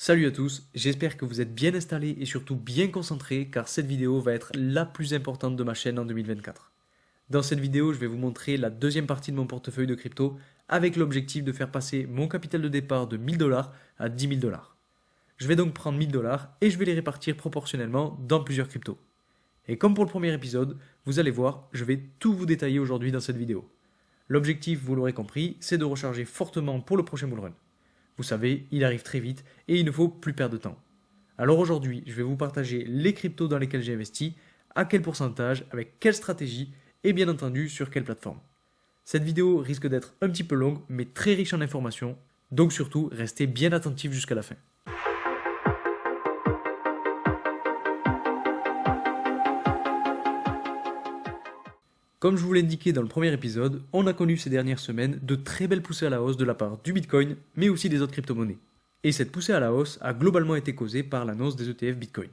Salut à tous, j'espère que vous êtes bien installés et surtout bien concentrés car cette vidéo va être la plus importante de ma chaîne en 2024. Dans cette vidéo, je vais vous montrer la deuxième partie de mon portefeuille de crypto avec l'objectif de faire passer mon capital de départ de 1000 dollars à 10 000 dollars. Je vais donc prendre 1000 dollars et je vais les répartir proportionnellement dans plusieurs cryptos. Et comme pour le premier épisode, vous allez voir, je vais tout vous détailler aujourd'hui dans cette vidéo. L'objectif, vous l'aurez compris, c'est de recharger fortement pour le prochain bullrun. Vous savez, il arrive très vite et il ne faut plus perdre de temps. Alors aujourd'hui, je vais vous partager les cryptos dans lesquels j'ai investi, à quel pourcentage, avec quelle stratégie et bien entendu sur quelle plateforme. Cette vidéo risque d'être un petit peu longue mais très riche en informations, donc surtout restez bien attentifs jusqu'à la fin. Comme je vous l'ai indiqué dans le premier épisode, on a connu ces dernières semaines de très belles poussées à la hausse de la part du Bitcoin, mais aussi des autres crypto-monnaies. Et cette poussée à la hausse a globalement été causée par l'annonce des ETF Bitcoin.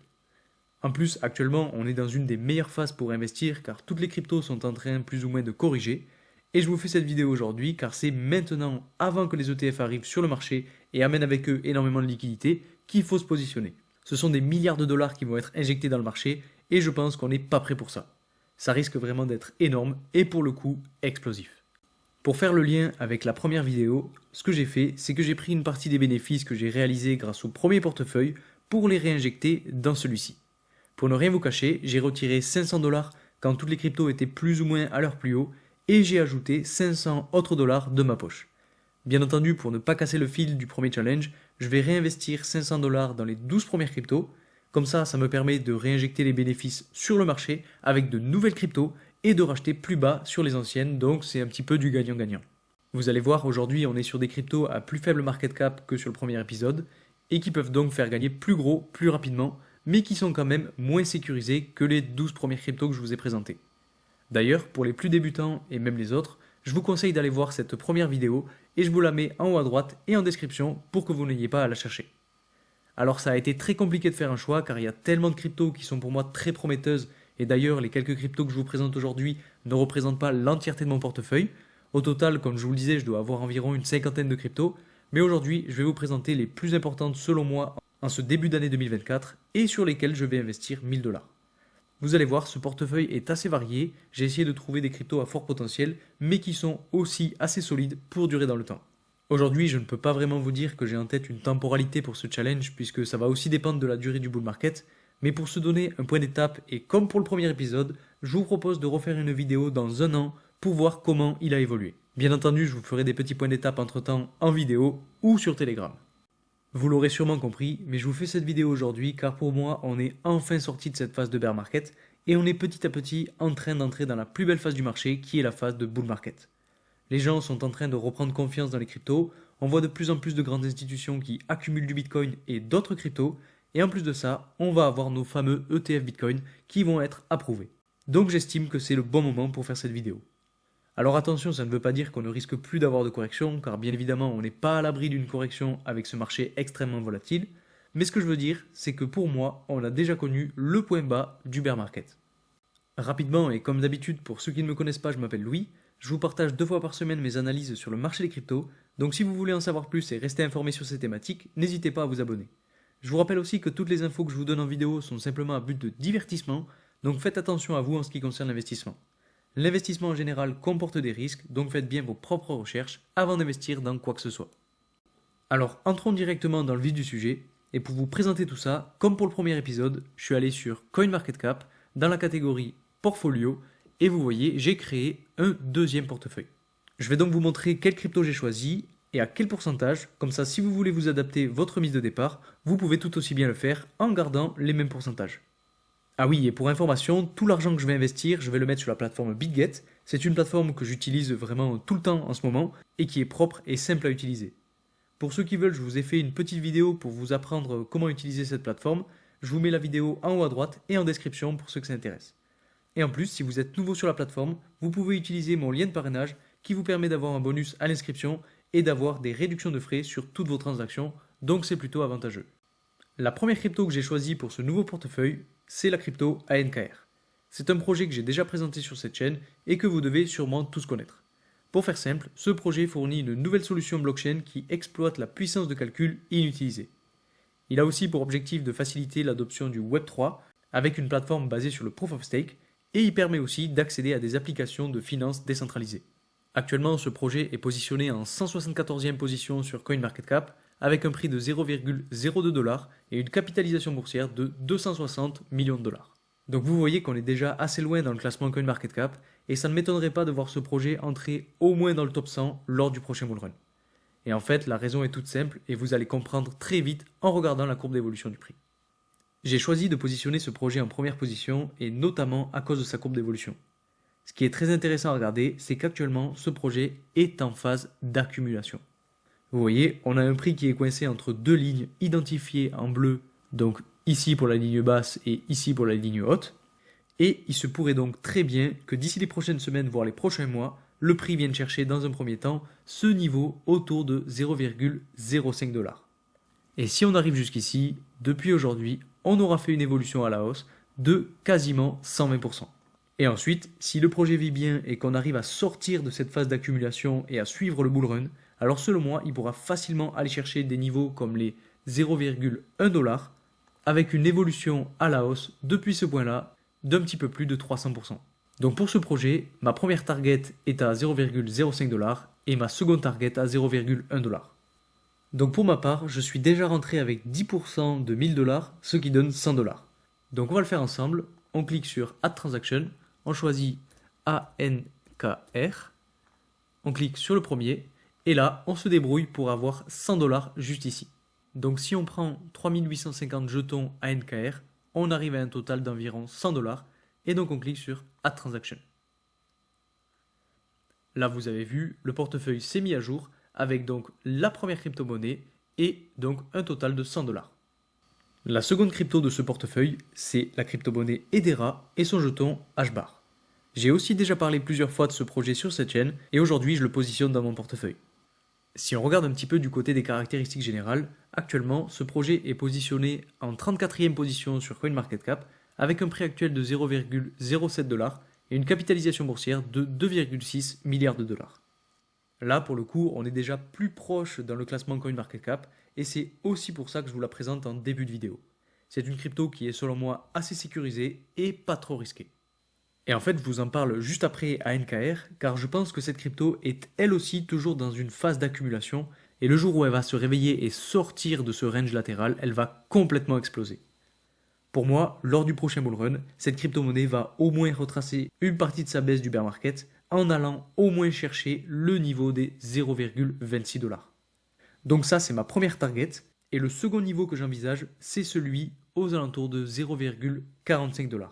En plus, actuellement, on est dans une des meilleures phases pour investir car toutes les cryptos sont en train plus ou moins de corriger. Et je vous fais cette vidéo aujourd'hui car c'est maintenant, avant que les ETF arrivent sur le marché et amènent avec eux énormément de liquidités, qu'il faut se positionner. Ce sont des milliards de dollars qui vont être injectés dans le marché et je pense qu'on n'est pas prêt pour ça. Ça risque vraiment d'être énorme et pour le coup explosif. Pour faire le lien avec la première vidéo, ce que j'ai fait, c'est que j'ai pris une partie des bénéfices que j'ai réalisés grâce au premier portefeuille pour les réinjecter dans celui-ci. Pour ne rien vous cacher, j'ai retiré 500 dollars quand toutes les cryptos étaient plus ou moins à leur plus haut et j'ai ajouté 500 autres dollars de ma poche. Bien entendu, pour ne pas casser le fil du premier challenge, je vais réinvestir 500 dollars dans les 12 premières cryptos. Comme ça me permet de réinjecter les bénéfices sur le marché avec de nouvelles cryptos et de racheter plus bas sur les anciennes, donc c'est un petit peu du gagnant-gagnant. Vous allez voir, aujourd'hui on est sur des cryptos à plus faible market cap que sur le premier épisode et qui peuvent donc faire gagner plus gros, plus rapidement, mais qui sont quand même moins sécurisés que les 12 premières cryptos que je vous ai présentées. D'ailleurs, pour les plus débutants et même les autres, je vous conseille d'aller voir cette première vidéo et je vous la mets en haut à droite et en description pour que vous n'ayez pas à la chercher. Alors ça a été très compliqué de faire un choix car il y a tellement de cryptos qui sont pour moi très prometteuses et d'ailleurs les quelques cryptos que je vous présente aujourd'hui ne représentent pas l'entièreté de mon portefeuille. Au total, comme je vous le disais, je dois avoir environ une cinquantaine de cryptos, mais aujourd'hui je vais vous présenter les plus importantes selon moi en ce début d'année 2024 et sur lesquelles je vais investir 1000 dollars. Vous allez voir, ce portefeuille est assez varié, j'ai essayé de trouver des cryptos à fort potentiel mais qui sont aussi assez solides pour durer dans le temps. Aujourd'hui, je ne peux pas vraiment vous dire que j'ai en tête une temporalité pour ce challenge puisque ça va aussi dépendre de la durée du bull market, mais pour se donner un point d'étape et comme pour le premier épisode, je vous propose de refaire une vidéo dans un an pour voir comment il a évolué. Bien entendu, je vous ferai des petits points d'étape entre-temps en vidéo ou sur Telegram. Vous l'aurez sûrement compris, mais je vous fais cette vidéo aujourd'hui car pour moi, on est enfin sorti de cette phase de bear market et on est petit à petit en train d'entrer dans la plus belle phase du marché qui est la phase de bull market. Les gens sont en train de reprendre confiance dans les cryptos, on voit de plus en plus de grandes institutions qui accumulent du Bitcoin et d'autres cryptos, et en plus de ça, on va avoir nos fameux ETF Bitcoin qui vont être approuvés. Donc j'estime que c'est le bon moment pour faire cette vidéo. Alors attention, ça ne veut pas dire qu'on ne risque plus d'avoir de corrections, car bien évidemment on n'est pas à l'abri d'une correction avec ce marché extrêmement volatile, mais ce que je veux dire, c'est que pour moi, on a déjà connu le point bas du bear market. Rapidement, et comme d'habitude pour ceux qui ne me connaissent pas, je m'appelle Louis. Je vous partage 2 fois par semaine mes analyses sur le marché des cryptos, donc si vous voulez en savoir plus et rester informé sur ces thématiques, n'hésitez pas à vous abonner. Je vous rappelle aussi que toutes les infos que je vous donne en vidéo sont simplement à but de divertissement, donc faites attention à vous en ce qui concerne l'investissement. L'investissement en général comporte des risques, donc faites bien vos propres recherches avant d'investir dans quoi que ce soit. Alors entrons directement dans le vif du sujet, et pour vous présenter tout ça, comme pour le premier épisode, je suis allé sur CoinMarketCap dans la catégorie Portfolio, et vous voyez, j'ai créé un deuxième portefeuille. Je vais donc vous montrer quelle crypto j'ai choisi et à quel pourcentage, comme ça si vous voulez vous adapter votre mise de départ, vous pouvez tout aussi bien le faire en gardant les mêmes pourcentages. Ah oui, et pour information, tout l'argent que je vais investir, je vais le mettre sur la plateforme BitGet. C'est une plateforme que j'utilise vraiment tout le temps en ce moment et qui est propre et simple à utiliser. Pour ceux qui veulent, je vous ai fait une petite vidéo pour vous apprendre comment utiliser cette plateforme. Je vous mets la vidéo en haut à droite et en description pour ceux que ça intéresse. Et en plus, si vous êtes nouveau sur la plateforme, vous pouvez utiliser mon lien de parrainage qui vous permet d'avoir un bonus à l'inscription et d'avoir des réductions de frais sur toutes vos transactions, donc c'est plutôt avantageux. La première crypto que j'ai choisie pour ce nouveau portefeuille, c'est la crypto ANKR. C'est un projet que j'ai déjà présenté sur cette chaîne et que vous devez sûrement tous connaître. Pour faire simple, ce projet fournit une nouvelle solution blockchain qui exploite la puissance de calcul inutilisée. Il a aussi pour objectif de faciliter l'adoption du Web3 avec une plateforme basée sur le Proof of Stake et il permet aussi d'accéder à des applications de finances décentralisées. Actuellement, ce projet est positionné en 174e position sur CoinMarketCap avec un prix de 0,02$ et une capitalisation boursière de 260 millions de dollars. Donc vous voyez qu'on est déjà assez loin dans le classement CoinMarketCap et ça ne m'étonnerait pas de voir ce projet entrer au moins dans le top 100 lors du prochain bullrun. Et en fait, la raison est toute simple et vous allez comprendre très vite en regardant la courbe d'évolution du prix. J'ai choisi de positionner ce projet en première position et notamment à cause de sa courbe d'évolution. Ce qui est très intéressant à regarder, c'est qu'actuellement, ce projet est en phase d'accumulation. Vous voyez, on a un prix qui est coincé entre deux lignes identifiées en bleu, donc ici pour la ligne basse et ici pour la ligne haute. Et il se pourrait donc très bien que d'ici les prochaines semaines, voire les prochains mois, le prix vienne chercher dans un premier temps ce niveau autour de 0,05$. Et si on arrive jusqu'ici, depuis aujourd'hui, on aura fait une évolution à la hausse de quasiment 120%. Et ensuite, si le projet vit bien et qu'on arrive à sortir de cette phase d'accumulation et à suivre le bullrun, alors selon moi, il pourra facilement aller chercher des niveaux comme les 0,1$ avec une évolution à la hausse depuis ce point-là d'un petit peu plus de 300%. Donc pour ce projet, ma première target est à 0,05$ et ma seconde target à 0,1$. Donc pour ma part, je suis déjà rentré avec 10% de 1000$, ce qui donne 100$. Donc on va le faire ensemble. On clique sur Add Transaction, on choisit ANKR, on clique sur le premier, et là, on se débrouille pour avoir 100$ juste ici. Donc si on prend 3850 jetons ANKR, on arrive à un total d'environ 100$, et donc on clique sur Add Transaction. Là, vous avez vu, le portefeuille s'est mis à jour, avec donc la première crypto-monnaie, et donc un total de 100$. La seconde crypto de ce portefeuille, c'est la crypto-monnaie Hedera et son jeton HBAR. J'ai aussi déjà parlé plusieurs fois de ce projet sur cette chaîne et aujourd'hui je le positionne dans mon portefeuille. Si on regarde un petit peu du côté des caractéristiques générales, actuellement ce projet est positionné en 34e position sur CoinMarketCap avec un prix actuel de 0,07$ et une capitalisation boursière de 2,6 milliards de dollars. Là pour le coup on est déjà plus proche dans le classement CoinMarketCap et c'est aussi pour ça que je vous la présente en début de vidéo. C'est une crypto qui est selon moi assez sécurisée et pas trop risquée. Et en fait, je vous en parle juste après ANKR, car je pense que cette crypto est elle aussi toujours dans une phase d'accumulation, et le jour où elle va se réveiller et sortir de ce range latéral, elle va complètement exploser. Pour moi, lors du prochain bullrun, cette crypto-monnaie va au moins retracer une partie de sa baisse du bear market, en allant au moins chercher le niveau des 0,26$. Donc ça, c'est ma première target, et le second niveau que j'envisage, c'est celui aux alentours de 0,45$.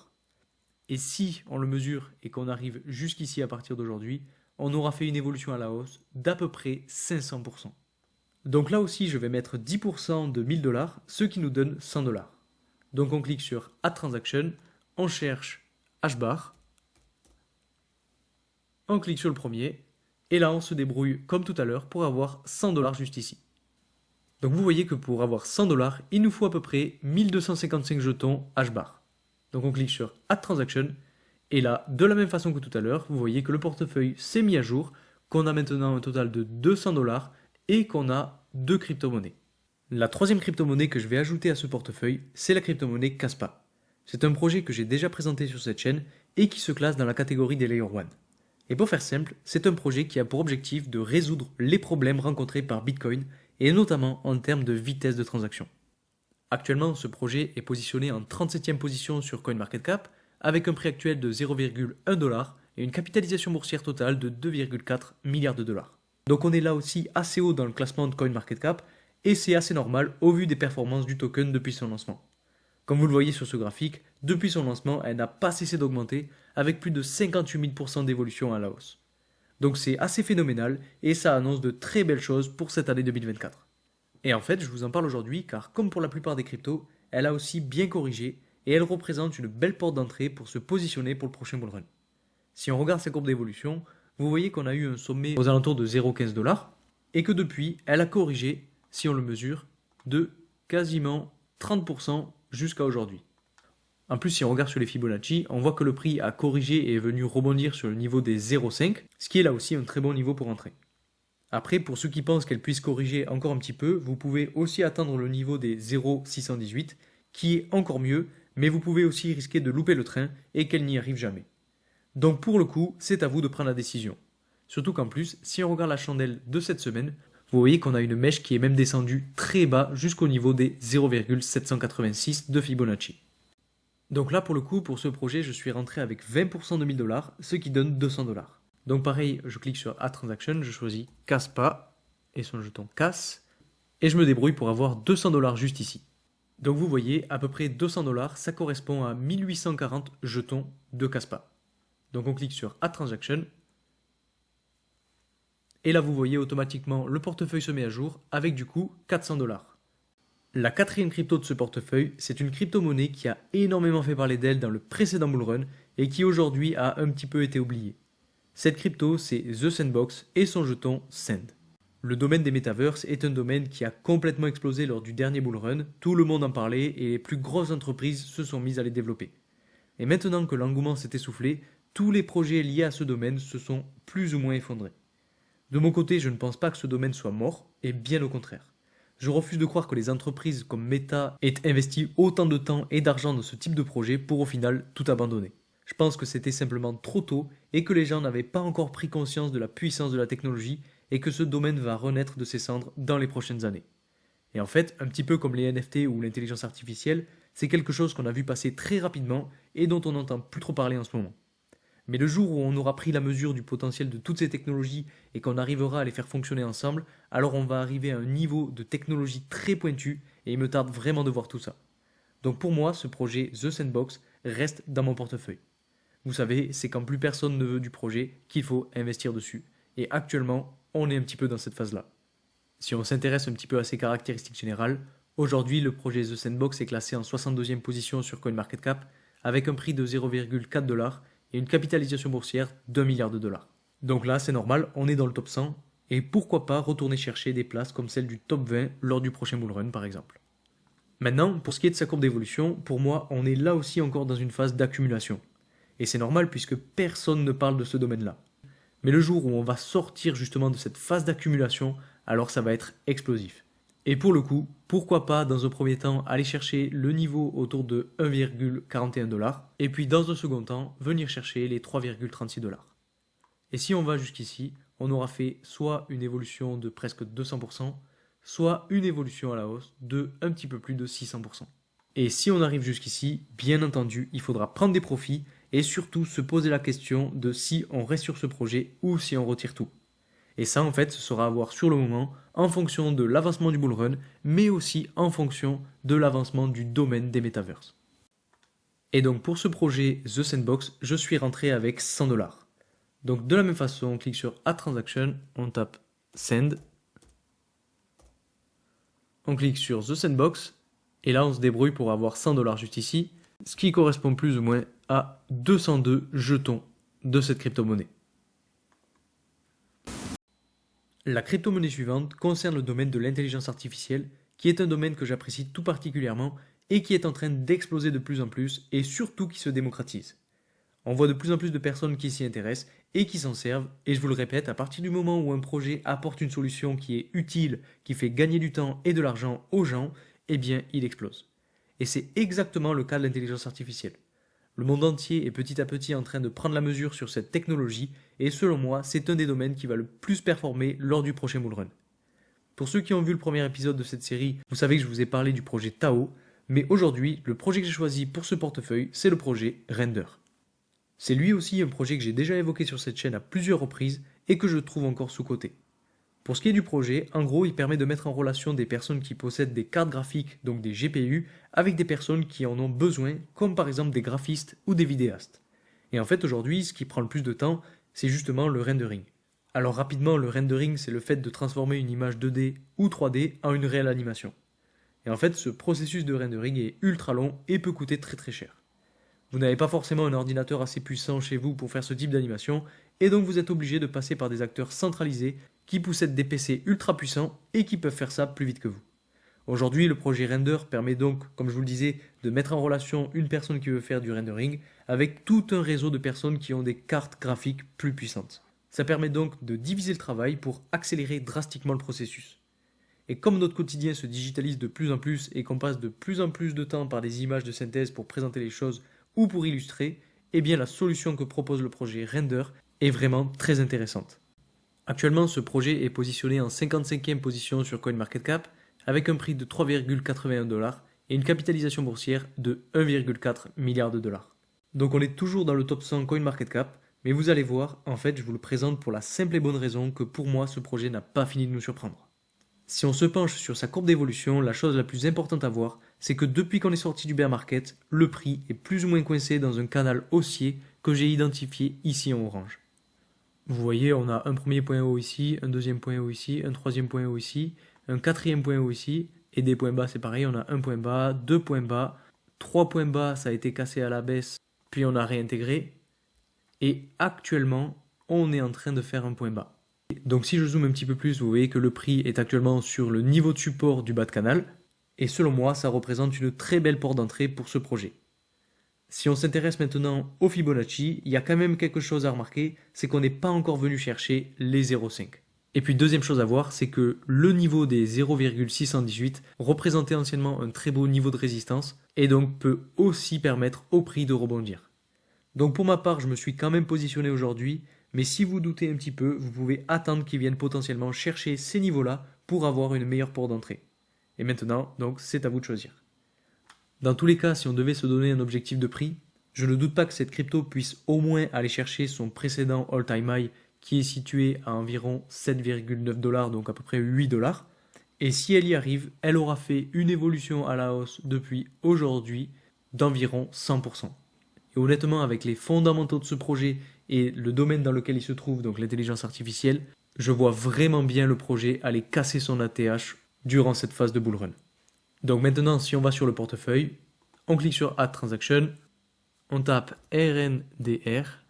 Et si on le mesure et qu'on arrive jusqu'ici à partir d'aujourd'hui, on aura fait une évolution à la hausse d'à peu près 500%. Donc là aussi, je vais mettre 10% de 1000$, ce qui nous donne 100$. Donc on clique sur Add Transaction, on cherche HBAR, on clique sur le premier, et là on se débrouille comme tout à l'heure pour avoir 100$ juste ici. Donc vous voyez que pour avoir 100$, il nous faut à peu près 1255 jetons HBAR. Donc on clique sur Add Transaction et là, de la même façon que tout à l'heure, vous voyez que le portefeuille s'est mis à jour, qu'on a maintenant un total de 200$ et qu'on a deux crypto-monnaies. La troisième crypto-monnaie que je vais ajouter à ce portefeuille, c'est la crypto-monnaie Kaspa. C'est un projet que j'ai déjà présenté sur cette chaîne et qui se classe dans la catégorie des Layer 1. Et pour faire simple, c'est un projet qui a pour objectif de résoudre les problèmes rencontrés par Bitcoin et notamment en termes de vitesse de transaction. Actuellement, ce projet est positionné en 37e position sur CoinMarketCap avec un prix actuel de 0,1$ et une capitalisation boursière totale de 2,4 milliards de dollars. Donc on est là aussi assez haut dans le classement de CoinMarketCap et c'est assez normal au vu des performances du token depuis son lancement. Comme vous le voyez sur ce graphique, depuis son lancement, elle n'a pas cessé d'augmenter avec plus de 58 000% d'évolution à la hausse. Donc c'est assez phénoménal et ça annonce de très belles choses pour cette année 2024. Et en fait, je vous en parle aujourd'hui car comme pour la plupart des cryptos, elle a aussi bien corrigé et elle représente une belle porte d'entrée pour se positionner pour le prochain bullrun. Si on regarde sa courbe d'évolution, vous voyez qu'on a eu un sommet aux alentours de 0,15$ et que depuis, elle a corrigé, si on le mesure, de quasiment 30% jusqu'à aujourd'hui. En plus, si on regarde sur les Fibonacci, on voit que le prix a corrigé et est venu rebondir sur le niveau des 0,5, ce qui est là aussi un très bon niveau pour entrer. Après, pour ceux qui pensent qu'elle puisse corriger encore un petit peu, vous pouvez aussi atteindre le niveau des 0,618, qui est encore mieux, mais vous pouvez aussi risquer de louper le train et qu'elle n'y arrive jamais. Donc pour le coup, c'est à vous de prendre la décision. Surtout qu'en plus, si on regarde la chandelle de cette semaine, vous voyez qu'on a une mèche qui est même descendue très bas jusqu'au niveau des 0,786 de Fibonacci. Donc là, pour le coup, pour ce projet, je suis rentré avec 20% de 1000$, ce qui donne 200$. Donc pareil, je clique sur Add Transaction, je choisis Caspa et son jeton casse, et je me débrouille pour avoir 200$ juste ici. Donc vous voyez, à peu près 200$, ça correspond à 1840 jetons de Caspa. Donc on clique sur Add Transaction, et là vous voyez automatiquement le portefeuille se met à jour avec du coup 400$. La quatrième crypto de ce portefeuille, c'est une crypto-monnaie qui a énormément fait parler d'elle dans le précédent bullrun et qui aujourd'hui a un petit peu été oubliée. Cette crypto, c'est The Sandbox et son jeton Sand. Le domaine des metaverses est un domaine qui a complètement explosé lors du dernier bullrun, tout le monde en parlait et les plus grosses entreprises se sont mises à les développer. Et maintenant que l'engouement s'est essoufflé, tous les projets liés à ce domaine se sont plus ou moins effondrés. De mon côté, je ne pense pas que ce domaine soit mort, et bien au contraire. Je refuse de croire que les entreprises comme Meta aient investi autant de temps et d'argent dans ce type de projet pour au final tout abandonner. Je pense que c'était simplement trop tôt et que les gens n'avaient pas encore pris conscience de la puissance de la technologie et que ce domaine va renaître de ses cendres dans les prochaines années. Et en fait, un petit peu comme les NFT ou l'intelligence artificielle, c'est quelque chose qu'on a vu passer très rapidement et dont on n'entend plus trop parler en ce moment. Mais le jour où on aura pris la mesure du potentiel de toutes ces technologies et qu'on arrivera à les faire fonctionner ensemble, alors on va arriver à un niveau de technologie très pointu et il me tarde vraiment de voir tout ça. Donc pour moi, ce projet The Sandbox reste dans mon portefeuille. Vous savez, c'est quand plus personne ne veut du projet qu'il faut investir dessus. Et actuellement, on est un petit peu dans cette phase-là. Si on s'intéresse un petit peu à ses caractéristiques générales, aujourd'hui le projet The Sandbox est classé en 62e position sur CoinMarketCap avec un prix de 0,4$ et une capitalisation boursière d'1 milliard de dollars. Donc là, c'est normal, on est dans le top 100 et pourquoi pas retourner chercher des places comme celle du top 20 lors du prochain bullrun par exemple. Maintenant, pour ce qui est de sa courbe d'évolution, pour moi, on est là aussi encore dans une phase d'accumulation. Et c'est normal puisque personne ne parle de ce domaine-là. Mais le jour où on va sortir justement de cette phase d'accumulation, alors ça va être explosif. Et pour le coup, pourquoi pas dans un premier temps aller chercher le niveau autour de 1,41$ et puis dans un second temps venir chercher les 3,36$. Et si on va jusqu'ici, on aura fait soit une évolution de presque 200%, soit une évolution à la hausse de un petit peu plus de 600%. Et si on arrive jusqu'ici, bien entendu, il faudra prendre des profits et surtout se poser la question de si on reste sur ce projet ou si on retire tout. Et ça, en fait, ce sera à voir sur le moment, en fonction de l'avancement du bullrun, mais aussi en fonction de l'avancement du domaine des metaverses. Et donc pour ce projet The Sandbox, je suis rentré avec 100$. Donc de la même façon, on clique sur Add Transaction, on tape Send, on clique sur The Sandbox, et là on se débrouille pour avoir 100$ juste ici, ce qui correspond plus ou moins à 202 jetons de cette crypto-monnaie. La crypto-monnaie suivante concerne le domaine de l'intelligence artificielle, qui est un domaine que j'apprécie tout particulièrement et qui est en train d'exploser de plus en plus et surtout qui se démocratise. On voit de plus en plus de personnes qui s'y intéressent et qui s'en servent, et je vous le répète, à partir du moment où un projet apporte une solution qui est utile, qui fait gagner du temps et de l'argent aux gens, eh bien il explose. Et c'est exactement le cas de l'intelligence artificielle. Le monde entier est petit à petit en train de prendre la mesure sur cette technologie et selon moi, c'est un des domaines qui va le plus performer lors du prochain bullrun. Pour ceux qui ont vu le premier épisode de cette série, vous savez que je vous ai parlé du projet Tao, mais aujourd'hui, le projet que j'ai choisi pour ce portefeuille, c'est le projet Render. C'est lui aussi un projet que j'ai déjà évoqué sur cette chaîne à plusieurs reprises et que je trouve encore sous-coté. Pour ce qui est du projet, en gros, il permet de mettre en relation des personnes qui possèdent des cartes graphiques, donc des GPU, avec des personnes qui en ont besoin, comme par exemple des graphistes ou des vidéastes. Et en fait, aujourd'hui, ce qui prend le plus de temps, c'est justement le rendering. Alors rapidement, le rendering, c'est le fait de transformer une image 2D ou 3D en une réelle animation. Et en fait, ce processus de rendering est ultra long et peut coûter très très cher. Vous n'avez pas forcément un ordinateur assez puissant chez vous pour faire ce type d'animation, et donc vous êtes obligé de passer par des acteurs centralisés qui possèdent des PC ultra puissants et qui peuvent faire ça plus vite que vous. Aujourd'hui, le projet Render permet donc, comme je vous le disais, de mettre en relation une personne qui veut faire du rendering avec tout un réseau de personnes qui ont des cartes graphiques plus puissantes. Ça permet donc de diviser le travail pour accélérer drastiquement le processus. Et comme notre quotidien se digitalise de plus en plus et qu'on passe de plus en plus de temps par des images de synthèse pour présenter les choses ou pour illustrer, eh bien la solution que propose le projet Render est vraiment très intéressante. Actuellement, ce projet est positionné en 55e position sur CoinMarketCap avec un prix de 3,81$ et une capitalisation boursière de 1,4 milliard de dollars. Donc on est toujours dans le top 100 CoinMarketCap, mais vous allez voir, en fait je vous le présente pour la simple et bonne raison que pour moi ce projet n'a pas fini de nous surprendre. Si on se penche sur sa courbe d'évolution, la chose la plus importante à voir, c'est que depuis qu'on est sorti du bear market, le prix est plus ou moins coincé dans un canal haussier que j'ai identifié ici en orange. Vous voyez, on a un premier point haut ici, un deuxième point haut ici, un troisième point haut ici, un quatrième point haut ici, et des points bas c'est pareil, on a un point bas, deux points bas, trois points bas, ça a été cassé à la baisse, puis on a réintégré, et actuellement, on est en train de faire un point bas. Donc si je zoome un petit peu plus, vous voyez que le prix est actuellement sur le niveau de support du bas de canal, et selon moi, ça représente une très belle porte d'entrée pour ce projet. Si on s'intéresse maintenant au Fibonacci, il y a quand même quelque chose à remarquer, c'est qu'on n'est pas encore venu chercher les 0,5. Et puis deuxième chose à voir, c'est que le niveau des 0,618 représentait anciennement un très beau niveau de résistance et donc peut aussi permettre au prix de rebondir. Donc pour ma part, je me suis quand même positionné aujourd'hui, mais si vous doutez un petit peu, vous pouvez attendre qu'ils viennent potentiellement chercher ces niveaux-là pour avoir une meilleure porte d'entrée. Et maintenant, donc, c'est à vous de choisir. Dans tous les cas, si on devait se donner un objectif de prix, je ne doute pas que cette crypto puisse au moins aller chercher son précédent all-time high qui est situé à environ 7,9$, donc à peu près 8$. Et si elle y arrive, elle aura fait une évolution à la hausse depuis aujourd'hui d'environ 100%. Et honnêtement, avec les fondamentaux de ce projet et le domaine dans lequel il se trouve, donc l'intelligence artificielle, je vois vraiment bien le projet aller casser son ATH durant cette phase de bull run. Donc maintenant, si on va sur le portefeuille, on clique sur Add Transaction, on tape RNDR,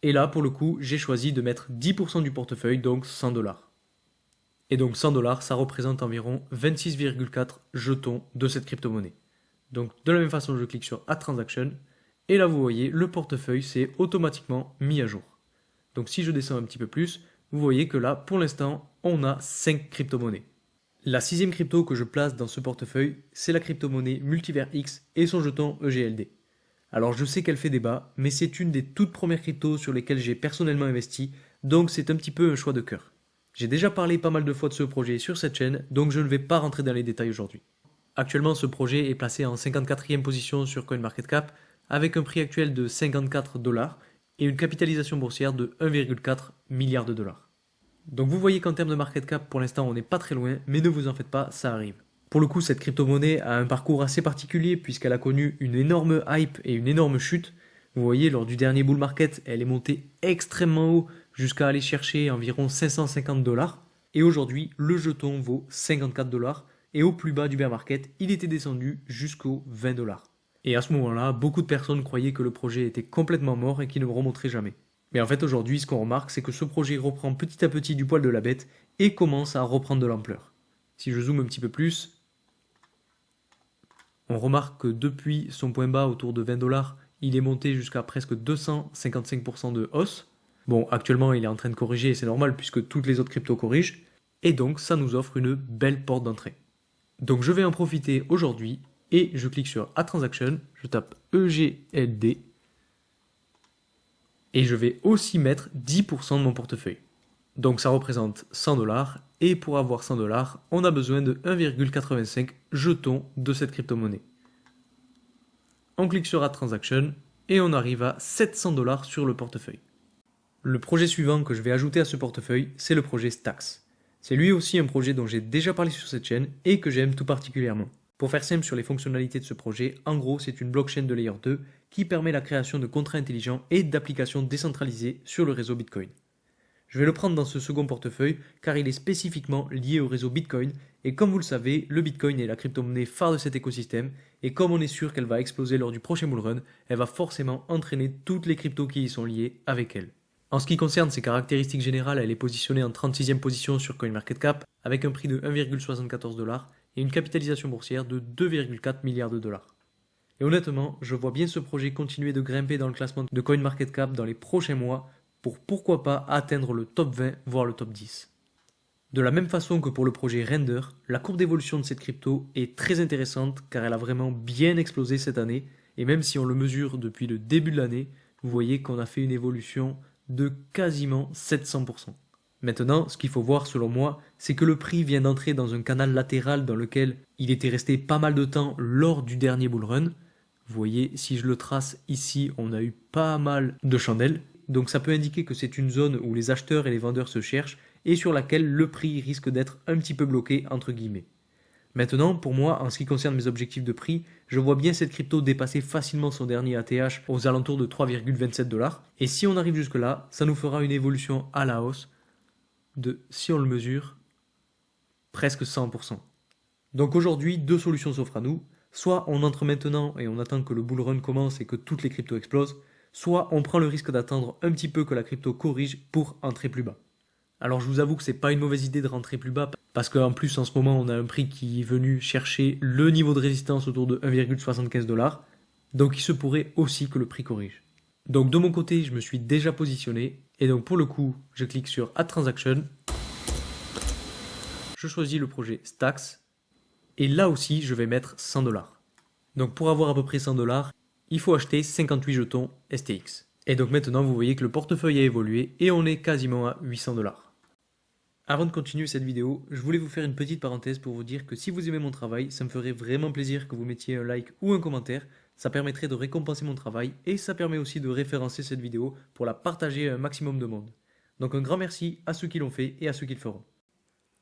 et là, pour le coup, j'ai choisi de mettre 10% du portefeuille, donc 100$. Et donc 100$, ça représente environ 26,4 jetons de cette crypto-monnaie. Donc de la même façon, je clique sur Add Transaction, et là vous voyez, le portefeuille s'est automatiquement mis à jour. Donc si je descends un petit peu plus, vous voyez que là, pour l'instant, on a 5 crypto-monnaies. La sixième crypto que je place dans ce portefeuille, c'est la crypto-monnaie Multivert X et son jeton EGLD. Alors je sais qu'elle fait débat, mais c'est une des toutes premières cryptos sur lesquelles j'ai personnellement investi, donc c'est un petit peu un choix de cœur. J'ai déjà parlé pas mal de fois de ce projet sur cette chaîne, donc je ne vais pas rentrer dans les détails aujourd'hui. Actuellement, ce projet est placé en 54e position sur CoinMarketCap, avec un prix actuel de 54$ et une capitalisation boursière de 1,4 milliard de dollars. Donc vous voyez qu'en termes de market cap, pour l'instant, on n'est pas très loin, mais ne vous en faites pas, ça arrive. Pour le coup, cette crypto-monnaie a un parcours assez particulier puisqu'elle a connu une énorme hype et une énorme chute. Vous voyez, lors du dernier bull market, elle est montée extrêmement haut jusqu'à aller chercher environ 550$. Et aujourd'hui, le jeton vaut 54$. Et au plus bas du bear market, il était descendu jusqu'aux 20$. Et à ce moment-là, beaucoup de personnes croyaient que le projet était complètement mort et qu'il ne remonterait jamais. Mais en fait, aujourd'hui, ce qu'on remarque, c'est que ce projet reprend petit à petit du poil de la bête et commence à reprendre de l'ampleur. Si je zoome un petit peu plus, on remarque que depuis son point bas autour de 20$, il est monté jusqu'à presque 255% de hausse. Bon, actuellement, il est en train de corriger et c'est normal puisque toutes les autres cryptos corrigent. Et donc, ça nous offre une belle porte d'entrée. Donc, je vais en profiter aujourd'hui et je clique sur Add Transaction, je tape EGLD. Et je vais aussi mettre 10% de mon portefeuille. Donc ça représente 100$. Et pour avoir 100$, on a besoin de 1,85 jetons de cette crypto-monnaie. On clique sur Add Transaction et on arrive à 700$ sur le portefeuille. Le projet suivant que je vais ajouter à ce portefeuille, c'est le projet Stax. C'est lui aussi un projet dont j'ai déjà parlé sur cette chaîne et que j'aime tout particulièrement. Pour faire simple sur les fonctionnalités de ce projet, en gros c'est une blockchain de layer 2 qui permet la création de contrats intelligents et d'applications décentralisées sur le réseau Bitcoin. Je vais le prendre dans ce second portefeuille car il est spécifiquement lié au réseau Bitcoin et comme vous le savez, le Bitcoin est la crypto-monnaie phare de cet écosystème et comme on est sûr qu'elle va exploser lors du prochain bull run, elle va forcément entraîner toutes les cryptos qui y sont liées avec elle. En ce qui concerne ses caractéristiques générales, elle est positionnée en 36e position sur CoinMarketCap avec un prix de 1,74$ et une capitalisation boursière de 2,4 milliards de dollars. Et honnêtement, je vois bien ce projet continuer de grimper dans le classement de CoinMarketCap dans les prochains mois pour pourquoi pas atteindre le top 20 voire le top 10. De la même façon que pour le projet Render, la courbe d'évolution de cette crypto est très intéressante car elle a vraiment bien explosé cette année et même si on le mesure depuis le début de l'année, vous voyez qu'on a fait une évolution de quasiment 700%. Maintenant, ce qu'il faut voir selon moi, c'est que le prix vient d'entrer dans un canal latéral dans lequel il était resté pas mal de temps lors du dernier bull run. Vous voyez, si je le trace ici, on a eu pas mal de chandelles. Donc ça peut indiquer que c'est une zone où les acheteurs et les vendeurs se cherchent et sur laquelle le prix risque d'être un petit peu bloqué entre guillemets. Maintenant, pour moi, en ce qui concerne mes objectifs de prix, je vois bien cette crypto dépasser facilement son dernier ATH aux alentours de 3,27$. Et si on arrive jusque là, ça nous fera une évolution à la hausse de, si on le mesure, presque 100%. Donc aujourd'hui, deux solutions s'offrent à nous. Soit on entre maintenant et on attend que le bull run commence et que toutes les cryptos explosent, soit on prend le risque d'attendre un petit peu que la crypto corrige pour entrer plus bas. Alors je vous avoue que c'est pas une mauvaise idée de rentrer plus bas parce qu'en plus en ce moment on a un prix qui est venu chercher le niveau de résistance autour de 1,75$. Donc il se pourrait aussi que le prix corrige. Donc de mon côté je me suis déjà positionné et donc pour le coup je clique sur Add Transaction. Je choisis le projet Stacks et là aussi je vais mettre 100$. Donc pour avoir à peu près 100$, il faut acheter 58 jetons STX. Et donc maintenant vous voyez que le portefeuille a évolué et on est quasiment à 800$. Avant de continuer cette vidéo, je voulais vous faire une petite parenthèse pour vous dire que si vous aimez mon travail, ça me ferait vraiment plaisir que vous mettiez un like ou un commentaire. Ça permettrait de récompenser mon travail et ça permet aussi de référencer cette vidéo pour la partager à un maximum de monde. Donc un grand merci à ceux qui l'ont fait et à ceux qui le feront.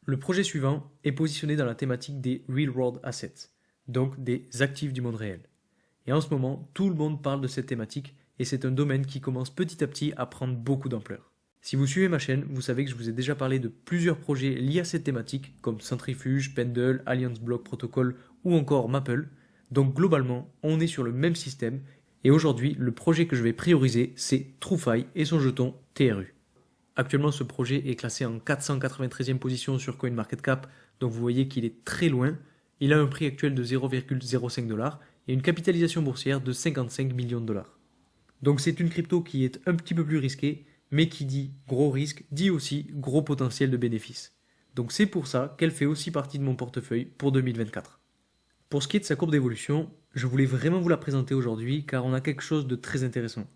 Le projet suivant est positionné dans la thématique des Real World Assets, donc des actifs du monde réel. Et en ce moment, tout le monde parle de cette thématique et c'est un domaine qui commence petit à petit à prendre beaucoup d'ampleur. Si vous suivez ma chaîne, vous savez que je vous ai déjà parlé de plusieurs projets liés à cette thématique, comme Centrifuge, Pendle, Alliance Block Protocol ou encore Maple. Donc globalement, on est sur le même système, et aujourd'hui, le projet que je vais prioriser, c'est TrueFi et son jeton TRU. Actuellement, ce projet est classé en 493e position sur CoinMarketCap, donc vous voyez qu'il est très loin. Il a un prix actuel de 0,05$ et une capitalisation boursière de 55 millions de dollars. Donc c'est une crypto qui est un petit peu plus risquée, mais qui dit gros risque, dit aussi gros potentiel de bénéfice. Donc c'est pour ça qu'elle fait aussi partie de mon portefeuille pour 2024. Pour ce qui est de sa courbe d'évolution, je voulais vraiment vous la présenter aujourd'hui car on a quelque chose de très intéressant.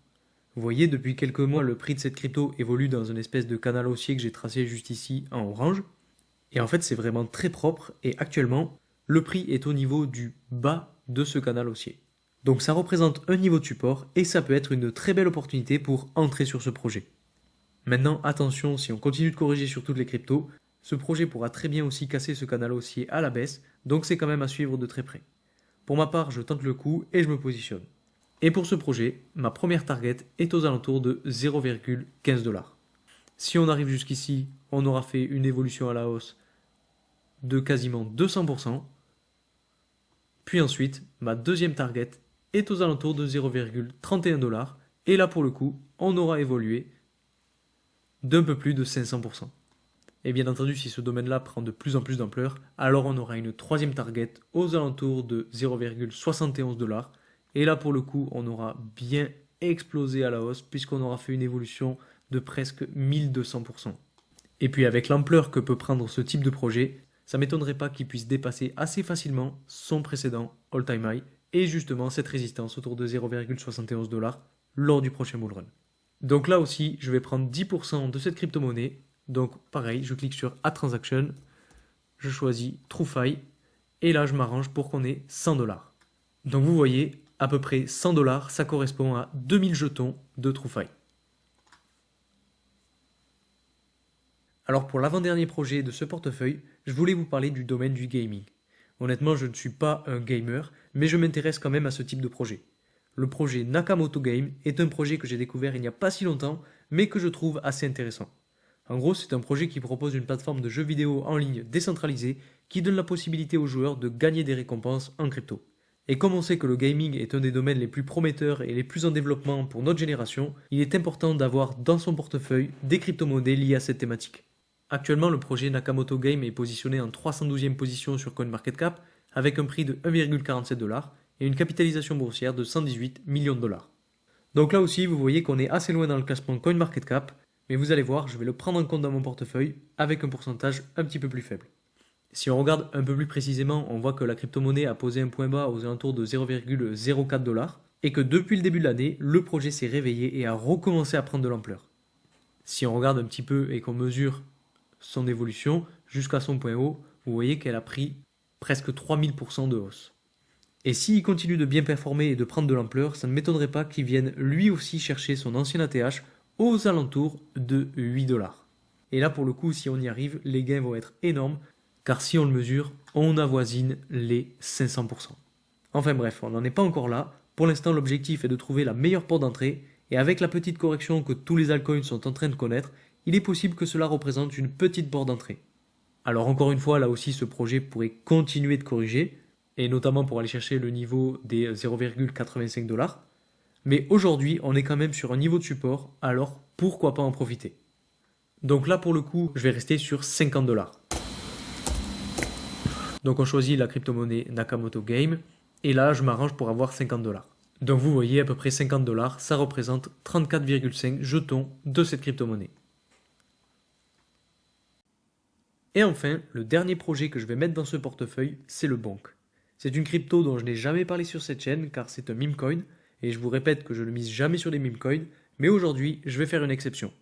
Vous voyez, depuis quelques mois, le prix de cette crypto évolue dans une espèce de canal haussier que j'ai tracé juste ici en orange. Et en fait, c'est vraiment très propre et actuellement, le prix est au niveau du bas de ce canal haussier. Donc ça représente un niveau de support et ça peut être une très belle opportunité pour entrer sur ce projet. Maintenant, attention, si on continue de corriger sur toutes les cryptos, ce projet pourra très bien aussi casser ce canal haussier à la baisse, donc c'est quand même à suivre de très près. Pour ma part, je tente le coup et je me positionne. Et pour ce projet, ma première target est aux alentours de 0,15$. Si on arrive jusqu'ici, on aura fait une évolution à la hausse de quasiment 200%. Puis ensuite, ma deuxième target est aux alentours de 0,31$. Et là, pour le coup, on aura évolué d'un peu plus de 500%. Et bien entendu, si ce domaine-là prend de plus en plus d'ampleur, alors on aura une troisième target aux alentours de 0,71$. Et là, pour le coup, on aura bien explosé à la hausse puisqu'on aura fait une évolution de presque 1200%. Et puis avec l'ampleur que peut prendre ce type de projet, ça ne m'étonnerait pas qu'il puisse dépasser assez facilement son précédent all-time high et justement cette résistance autour de 0,71$ lors du prochain bull run. Donc là aussi, je vais prendre 10% de cette crypto-monnaie. Donc pareil, je clique sur Add Transaction, je choisis TrueFi et là je m'arrange pour qu'on ait 100$. Donc vous voyez, à peu près 100$, ça correspond à 2000 jetons de TrueFi. Alors pour l'avant-dernier projet de ce portefeuille, je voulais vous parler du domaine du gaming. Honnêtement, je ne suis pas un gamer, mais je m'intéresse quand même à ce type de projet. Le projet Nakamoto Game est un projet que j'ai découvert il n'y a pas si longtemps, mais que je trouve assez intéressant. En gros, c'est un projet qui propose une plateforme de jeux vidéo en ligne décentralisée qui donne la possibilité aux joueurs de gagner des récompenses en crypto. Et comme on sait que le gaming est un des domaines les plus prometteurs et les plus en développement pour notre génération, il est important d'avoir dans son portefeuille des crypto-monnaies liées à cette thématique. Actuellement, le projet Nakamoto Game est positionné en 312e position sur CoinMarketCap avec un prix de 1,47$ et une capitalisation boursière de 118 millions de dollars. Donc là aussi, vous voyez qu'on est assez loin dans le classement CoinMarketCap, mais vous allez voir, je vais le prendre en compte dans mon portefeuille avec un pourcentage un petit peu plus faible. Si on regarde un peu plus précisément, on voit que la crypto-monnaie a posé un point bas aux alentours de 0,04$ et que depuis le début de l'année, le projet s'est réveillé et a recommencé à prendre de l'ampleur. Si on regarde un petit peu et qu'on mesure son évolution jusqu'à son point haut, vous voyez qu'elle a pris presque 3000% de hausse. Et s'il continue de bien performer et de prendre de l'ampleur, ça ne m'étonnerait pas qu'il vienne lui aussi chercher son ancien ATH aux alentours de 8$. Et là pour le coup, si on y arrive, les gains vont être énormes, car si on le mesure, on avoisine les 500%. Enfin bref, on n'en est pas encore là. Pour l'instant, l'objectif est de trouver la meilleure porte d'entrée, et avec la petite correction que tous les altcoins sont en train de connaître, il est possible que cela représente une petite porte d'entrée. Alors encore une fois, là aussi ce projet pourrait continuer de corriger, et notamment pour aller chercher le niveau des 0,85$. Mais aujourd'hui, on est quand même sur un niveau de support, alors pourquoi pas en profiter. Donc là pour le coup, je vais rester sur 50$. Donc on choisit la crypto-monnaie Nakamoto Game, et là je m'arrange pour avoir 50$. Donc vous voyez à peu près 50$, ça représente 34,5 jetons de cette crypto-monnaie. Et enfin, le dernier projet que je vais mettre dans ce portefeuille, c'est le Bonk. C'est une crypto dont je n'ai jamais parlé sur cette chaîne car c'est un meme coin, et je vous répète que je ne mise jamais sur des meme coins, mais aujourd'hui, je vais faire une exception.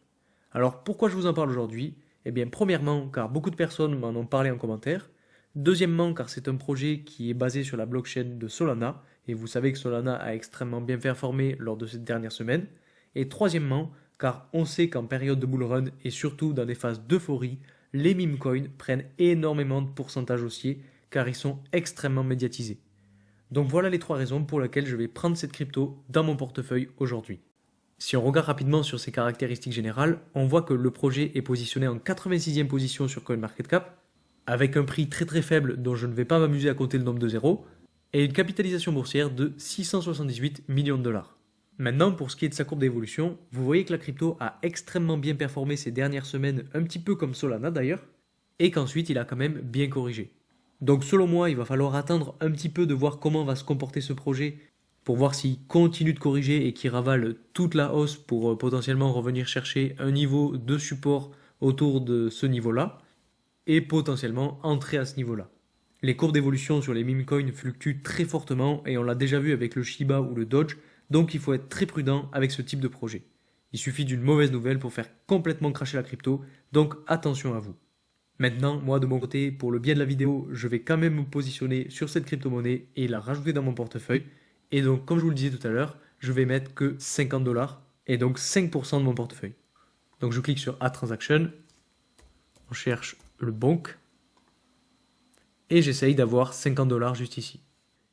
Alors pourquoi je vous en parle aujourd'hui? Eh bien premièrement, car beaucoup de personnes m'en ont parlé en commentaire. Deuxièmement, car c'est un projet qui est basé sur la blockchain de Solana, et vous savez que Solana a extrêmement bien performé lors de cette dernière semaine. Et troisièmement, car on sait qu'en période de bull run et surtout dans des phases d'euphorie, les meme coins prennent énormément de pourcentage haussier car ils sont extrêmement médiatisés. Donc voilà les trois raisons pour lesquelles je vais prendre cette crypto dans mon portefeuille aujourd'hui. Si on regarde rapidement sur ses caractéristiques générales, on voit que le projet est positionné en 86e position sur CoinMarketCap, avec un prix très très faible dont je ne vais pas m'amuser à compter le nombre de zéros, et une capitalisation boursière de 678 millions de dollars. Maintenant, pour ce qui est de sa courbe d'évolution, vous voyez que la crypto a extrêmement bien performé ces dernières semaines, un petit peu comme Solana d'ailleurs, et qu'ensuite il a quand même bien corrigé. Donc selon moi, il va falloir attendre un petit peu de voir comment va se comporter ce projet pour voir s'il continue de corriger et qu'il ravale toute la hausse pour potentiellement revenir chercher un niveau de support autour de ce niveau-là et potentiellement entrer à ce niveau-là. Les courbes d'évolution sur les meme coins fluctuent très fortement et on l'a déjà vu avec le Shiba ou le Doge, donc il faut être très prudent avec ce type de projet. Il suffit d'une mauvaise nouvelle pour faire complètement cracher la crypto, donc attention à vous. Maintenant, moi de mon côté, pour le bien de la vidéo, je vais quand même me positionner sur cette crypto-monnaie et la rajouter dans mon portefeuille. Et donc, comme je vous le disais tout à l'heure, je vais mettre que 50$ et donc 5% de mon portefeuille. Donc je clique sur Add Transaction, on cherche le Bonk et j'essaye d'avoir 50$ juste ici.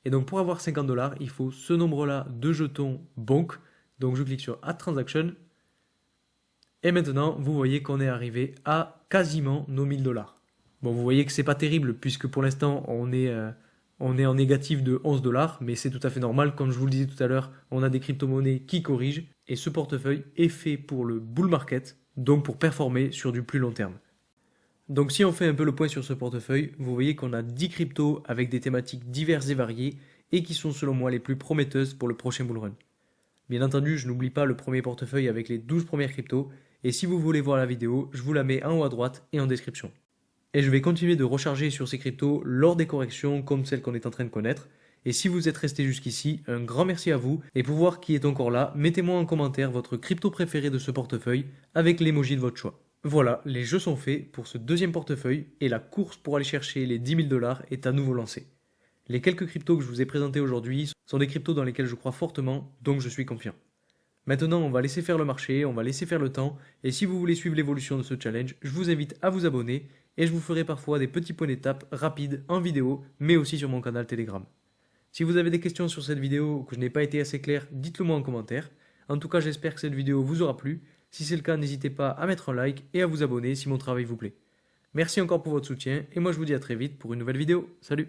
Et donc pour avoir 50$, il faut ce nombre-là de jetons Bonk. Donc je clique sur Add Transaction. Et maintenant, vous voyez qu'on est arrivé à quasiment nos 1000$. Bon, vous voyez que c'est pas terrible puisque pour l'instant, on est en négatif de 11$, mais c'est tout à fait normal. Comme je vous le disais tout à l'heure, on a des crypto-monnaies qui corrigent et ce portefeuille est fait pour le bull market, donc pour performer sur du plus long terme. Donc si on fait un peu le point sur ce portefeuille, vous voyez qu'on a 10 cryptos avec des thématiques diverses et variées et qui sont selon moi les plus prometteuses pour le prochain bull run. Bien entendu, je n'oublie pas le premier portefeuille avec les 12 premières cryptos et si vous voulez voir la vidéo, je vous la mets en haut à droite et en description. Et je vais continuer de recharger sur ces cryptos lors des corrections comme celles qu'on est en train de connaître. Et si vous êtes resté jusqu'ici, un grand merci à vous. Et pour voir qui est encore là, mettez-moi en commentaire votre crypto préféré de ce portefeuille avec l'emoji de votre choix. Voilà, les jeux sont faits pour ce deuxième portefeuille et la course pour aller chercher les 10 000$ est à nouveau lancée. Les quelques cryptos que je vous ai présentés aujourd'hui sont des cryptos dans lesquels je crois fortement, donc je suis confiant. Maintenant, on va laisser faire le marché, on va laisser faire le temps, et si vous voulez suivre l'évolution de ce challenge, je vous invite à vous abonner, et je vous ferai parfois des petits points d'étape rapides en vidéo, mais aussi sur mon canal Telegram. Si vous avez des questions sur cette vidéo ou que je n'ai pas été assez clair, dites-le moi en commentaire. En tout cas, j'espère que cette vidéo vous aura plu. Si c'est le cas, n'hésitez pas à mettre un like et à vous abonner si mon travail vous plaît. Merci encore pour votre soutien, et moi je vous dis à très vite pour une nouvelle vidéo. Salut!